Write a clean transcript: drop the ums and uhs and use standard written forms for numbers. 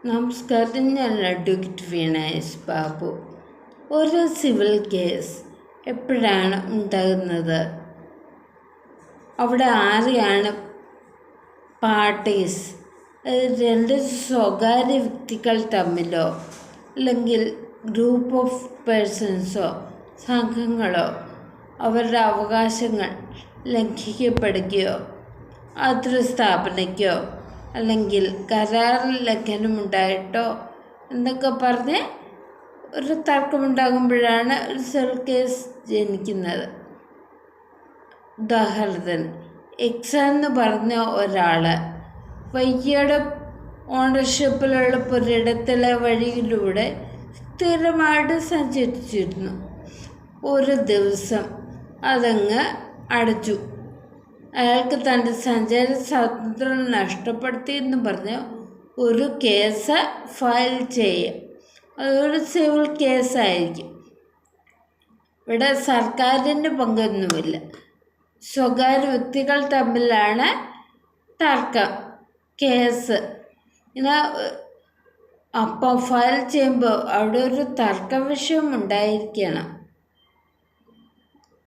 നമസ്കാരം. ഞാൻ അഡ്വക്കേറ്റ് വീണ എസ് ബാബു. ഒരു സിവിൽ കേസ് എപ്പോഴാണ് ഉണ്ടാകുന്നത്? അവിടെ ആരെയാണ് പാർട്ടീസ്? രണ്ട് സ്വകാര്യ വ്യക്തികൾ തമ്മിലോ അല്ലെങ്കിൽ ഗ്രൂപ്പ് ഓഫ് പേഴ്സൺസോ സംഘങ്ങളോ അവരുടെ അവകാശങ്ങൾ ലംഘിക്കപ്പെടുകയോ അത്ര സ്ഥാപനയ്ക്കോ അല്ലെങ്കിൽ കരാറിൽ ലംഘനമുണ്ടായിട്ടോ എന്നൊക്കെ പറഞ്ഞ് ഒരു തർക്കമുണ്ടാകുമ്പോഴാണ് ഒരു സിവിൽ കേസ് ജനിക്കുന്നത്. ഉദാഹരണത്തിന് എന്ന് പറഞ്ഞ ഒരാൾ വയ്യയുടെ ഓണർഷിപ്പിലുള്ള പുരയിടത്തിലെ വഴിയിലൂടെ സ്ഥിരമായിട്ട് സഞ്ചരിച്ചിരുന്നു. ഒരു ദിവസം അതങ്ങ് അടച്ചു. അയാൾക്ക് തൻ്റെ സഞ്ചാര സ്വാതന്ത്ര്യം നഷ്ടപ്പെടുത്തിയെന്ന് പറഞ്ഞ് ഒരു കേസ് ഫയൽ ചെയ്യുക. അതൊരു സിവിൽ കേസായിരിക്കും. ഇവിടെ സർക്കാരിൻ്റെ പങ്കൊന്നുമില്ല. സ്വകാര്യ വ്യക്തികൾ തമ്മിലാണ് തർക്കം, കേസ്. ഇങ്ങനെ അപ്പം ഫയൽ ചെയ്യുമ്പോൾ അവിടെ ഒരു തർക്ക വിഷയം ഉണ്ടായിരിക്കണം.